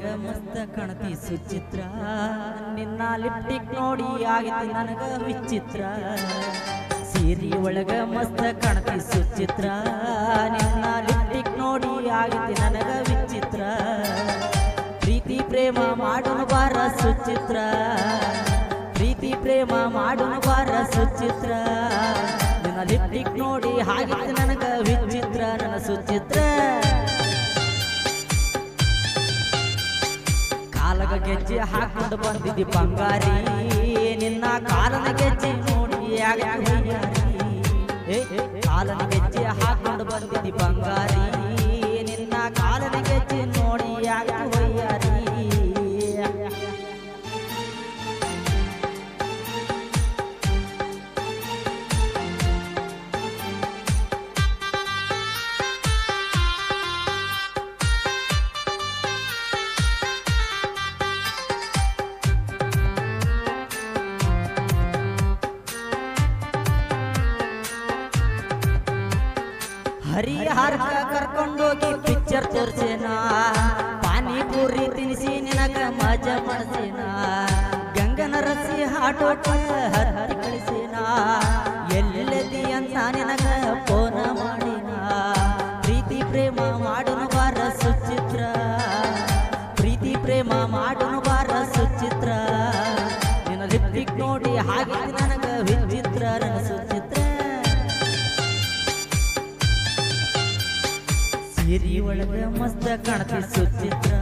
ಒಳಗ ಮಸ್ತ ಕಾಣತಿ ಸುಚಿತ್ರ ನಿನ್ನ ಲಿಪ್ಟಿಕ್ ನೋಡಿ ಆಗತಿ ನನಗ ವಿಚಿತ್ರ ಸೀರಿ ಒಳಗ ಮಸ್ತ ಕಾಣತಿ ಸುಚಿತ್ರ ನಿನ್ನ ಲಿಪ್ಟಿಕ್ ನೋಡಿ ಆಗತಿ ನನಗ ವಿಚಿತ್ರ ಪ್ರೀತಿ ಪ್ರೇಮ ಮಾಡೋಣ ಬಾರ ಸುಚಿತ್ರ ಪ್ರೀತಿ ಪ್ರೇಮ ಮಾಡೋಣ ಬಾರ ಸುಚಿತ್ರ ನಿನ್ನ ಲಿಪ್ಟಿಕ್ ನೋಡಿ ಆಗತಿ ನನಗ ವಿಚಿತ್ರ ನನ್ನ ಸುಚಿತ್ರ ಕಾಲಗ ಗೆಜ್ಜೆ ಹಾಕೊಂಡು ಬಂದಿದ್ದಿ ಬಂಗಾರಿ ನಿನ್ನ ಕಾಲನ ಗೆಜ್ಜೆ ನೋಡಿ ಕಾಲನ ಗೆಜ್ಜೆ ಹಾಕೊಂಡು ಬಂದಿದ್ದಿ ಬಂಗಾರಿ ನಿನ್ನ ಕಾಲನ ಗೆಜ್ಜೆ ನೋಡಿ ಹೊಯ್ಯಾರಿ ಹರಿಹರಕ ಕರ್ಕೊಂಡೋಗಿ ಪಿಕ್ಚರ್ ತೋರ್ಸೇನ ಪಾನಿಪುರಿ ತಿನಿಸಿ ನಿನಗ ಮಜಾ ಮಾಡಿಸೇನ ಗಂಗನ ರಸಿ ಹಾಟೋಟ ಹತ್ತಿ ಕಳಿಸೇನ ಎಲ್ಲೆದಿ ಅಂತ ನಿನಗ ಫೋನ ಮಾಡಿನ ಪ್ರೀತಿ ಪ್ರೇಮ ಮಾಡೋಣ ಬಾರ ಸುಚಿತ್ರ ಪ್ರೀತಿ ಪ್ರೇಮ ಮಾಡೋಣ ಬಾರ ಸುಚಿತ್ರ ನಿನ್ನ ಲಿಪ್ಟಿಕ್ ನೋಡಿ ಹಾಗೆ ನನಗ ವಿಚಿತ್ರ ನನ್ನ ಸುಚಿತ್ರ ಸೀರಿ ಒಳಗ ಮಸ್ತ ಕಾಣತಿ ಸುಚಿತ್ರ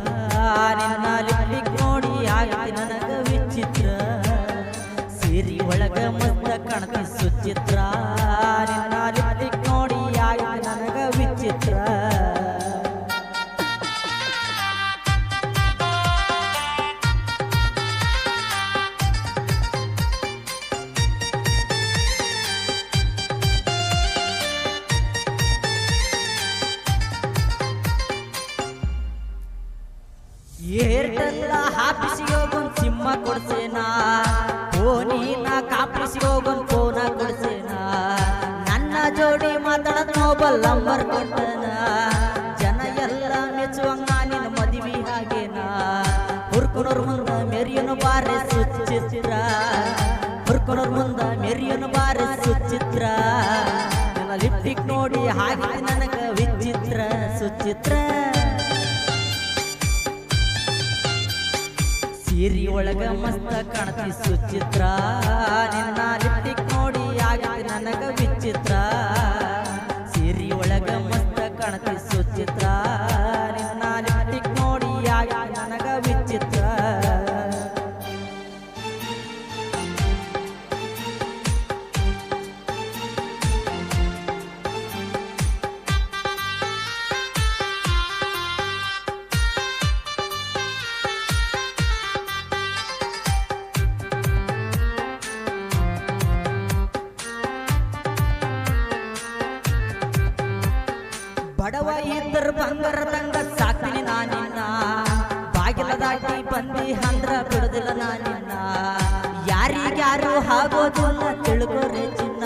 ನಿನ್ನ ಲಿಪ್ಟಿಕ್ ನೋಡಿ ಆಗತಿ ನನಗ ವಿಚಿತ್ರ ಸೀರಿ ಒಳಗ ಮಸ್ತ ಕಾಣತಿ ಸುಚಿತ್ರ ನಿನ್ನ ಲಿಪ್ಟಿಕ್ ನೋಡಿ ಆಗತಿ ನನಗ ವಿಚಿತ್ರ ಏರ್ಟೆಲ್ಲ ಹಾಪಿಸಿ ಹೋಗೊಂದು ಸಿಂಹ ಕೊಡ್ಸೇನಾ ಫೋನಿನ ಕಾಪಿಸಿ ಹೋಗೊಂದು ಫೋನ ಕೊಡ್ಸೇನಾ ನನ್ನ ಜೋಡಿ ಮಾತಾಡೋದು ಮೊಬೈಲ್ ನಂಬರ್ ಕೊಟ್ಟನ ಜನ ಎಲ್ಲ ಮೆಚ್ಚುವಂಗ ನಿನ್ನ ಮದುವೆ ಹಾಗೇನಾ ಹುರ್ಕೊನೋರ್ ಮುಂದ ಮೆರಿಯನು ಬಾರೆ ಸುಚಿತ್ರ ಹುರ್ಕೊನೋರ್ ಮುಂದ ಮೆರಿಯನು ಬಾರೆ ಸುಚಿತ್ರ ನನ್ನ ಲಿಪ್ಟಿಕ್ ನೋಡಿ ಹಾಗೆ ನನಗ ವಿಚಿತ್ರ ಸುಚಿತ್ರ ಸೀರಿ ಒಳಗ ಮಸ್ತ ಕಾಣತಿ ಸುಚಿತ್ರ ನಿನ್ನ ಲಿಪ್ಟಿಕ್ ನೋಡಿ ಆಗತಿ ನನಗ ವಿಚಿತ್ರ ಸೀರಿ ಒಳಗ ಮಸ್ತ ಕಾಣತಿ ಸುಚಿತ್ರ ನಿನ್ನ ಲಿಪ್ಟಿಕ್ ನೋಡಿ ಆಗತಿ ನನಗ ವಿಚಿತ್ರ ಬಡವ ಇದ್ದರು ಬಂಗಾರ ತಂಗ ಸಾಕ್ತೀನಿ ನಾನಿನ್ನ ಬಾಗಿಲ ದಾಟಿ ಬಂದಿ ಅಂದ್ರ ಬಿಡುದಿಲ್ಲ ನಾನಿನ್ನ ಯಾರಿಗ್ಯಾರು ಆಗೋದಿಲ್ಲ ತಿಳ್ಕೊರೆ ಚಿನ್ನ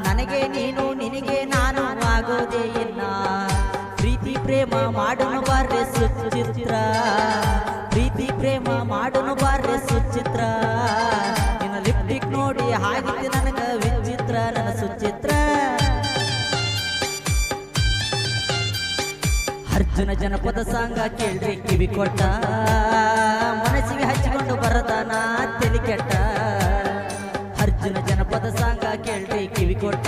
ನನಗೆ ನೀನು ನಿನಗೆ ನಾನು ಆಗೋದೇ ಇಲ್ಲ ಪ್ರೀತಿ ಪ್ರೇಮ ಮಾಡೋಣ ಬಾರ್ರೆ ಸುಚಿತ್ರ ಪ್ರೀತಿ ಪ್ರೇಮ ಮಾಡೋಣ ಬಾರ್ರೆ ಸುಚಿತ್ರ ನಿನ್ನ ಲಿಪ್ಟಿಕ್ ನೋಡಿ ಹಾಗೆ ನನಗ ವಿಚಿತ್ರ ನನ್ನ ಸುಚಿತ್ರ ಅರ್ಜುನ ಜನಪದ ಸಾಂಗ ಕೇಳ್ರಿ ಕಿವಿ ಕೊಟ್ಟ ಮನಸ್ಸಿಗೆ ಹಚ್ಚಿಕೊಂಡು ಬರದಾನ ತೆಲಿ ಕೆಟ್ಟ ಅರ್ಜುನ ಜನಪದ ಸಾಂಗ ಕೇಳ್ರಿ ಕಿವಿ ಕೊಟ್ಟ